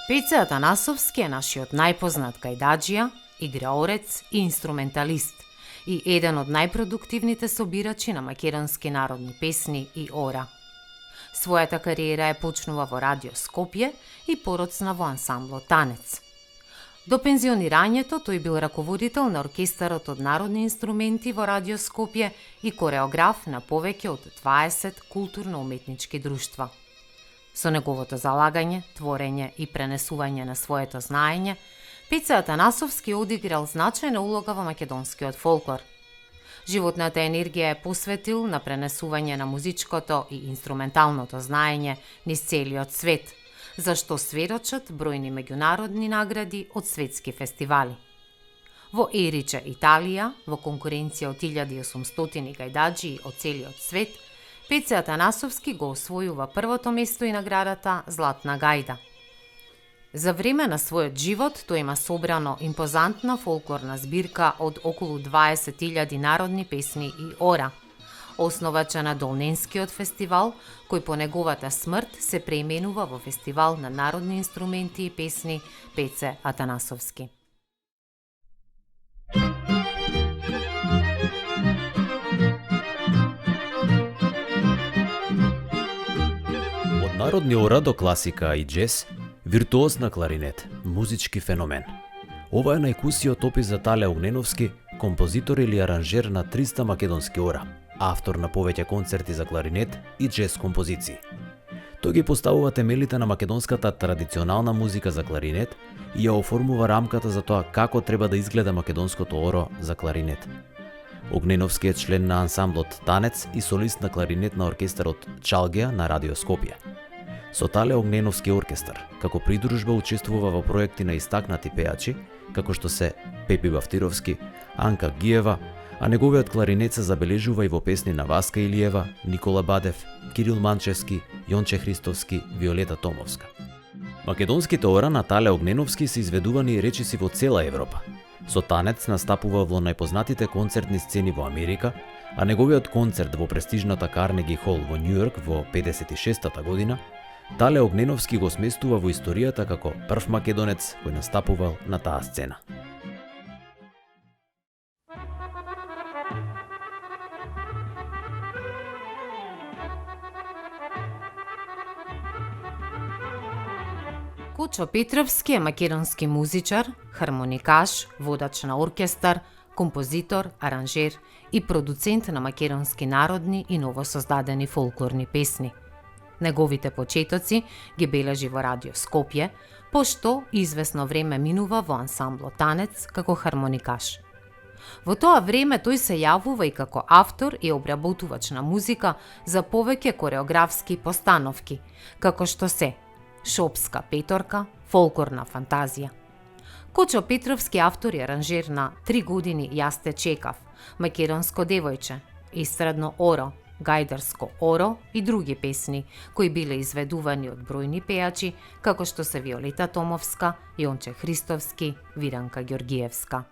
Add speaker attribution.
Speaker 1: Пеце Атанасовски е нашиот најпознат гајдаджија, играорец и инструменталист и еден од најпродуктивните собирачи на македонски народни песни и ора. Својата кариера е почнува во Радио Скопје и пороцна во ансамблот Танец. До пензионирањето тој бил раководител на оркестарот од народни инструменти во Радио Скопје и кореограф на повеќе од 20 културно-уметнички друштва. Со неговото залагање, творење и пренесување на своето знаење, Пеце Атанасовски одиграл значајна улога во македонскиот фолклор. Животната енергија е посветил на пренесување на музичкото и инструменталното знаење низ целиот свет, за што сведочат бројни меѓународни награди од светски фестивали. Во Ериче, Италија, во конкуренција од 1800 гајдаджии од целиот свет, Пеце Атанасовски го освојува првото место и наградата Златна гајда. За време на својот живот тој има собрано импозантна фолклорна збирка од околу 20.000 народни песни и ора, основача на Долненскиот фестивал, кој по неговата смрт се преименува во Фестивал на народни инструменти и песни Пеце Атанасовски.
Speaker 2: Од народни ора до класика и џез, виртуоз на кларинет, музички феномен. Ова е најкусиот опис за Тале Огненовски, композитор или аранжер на 300 македонски ора, автор на повеќе концерти за кларинет и џез композиции. Тој ги поставува темелите на македонската традиционална музика за кларинет и ја оформува рамката за тоа како треба да изгледа македонското оро за кларинет. Огненовски е член на ансамблот Танец и солист на кларинет на оркестарот Чалгија на Радио Скопје. Со Тале Огненовски оркестар, како придружба учествува во проекти на истакнати пејачи, како што се Пепи Бафтировски, Анка Гиева, а неговиот кларинет се забележува и во песни на Васка Илиева, Никола Бадев, Кирил Манчевски, Јонче Христовски, Виолета Томовска. Македонските ора на Тале Огненовски се изведувани речиси во цела Европа. Со Танец настапува во најпознатите концертни сцени во Америка, а неговиот концерт во престижната Карнеги Хол во Њујорк во 56-та година, Тале Огненовски го сместува во историјата како прв македонец кој настапувал на таа сцена.
Speaker 1: Кучо Петровски е македонски музичар, хармоникаш, водач на оркестар, композитор, аранжер и продуцент на македонски народни и новосоздадени фолклорни песни. Неговите почетоци ги бележи во Радио Скопје, пошто извесно време минува во ансамблот Танец како хармоникаш. Во тоа време тој се јавува и како автор и обработувач на музика за повеќе кореографски постановки, како што се Шопска петорка, фолклорна фантазија. Кучо Петровски автор и аранжер на 3 години Јас те чекав, Македонско девојче, Истрадно оро, Гајдарско оро и други песни, кои биле изведувани од бројни пејачи, како што се Виолета Томовска, Јонче Христовски, Виранка Ѓоргиевска.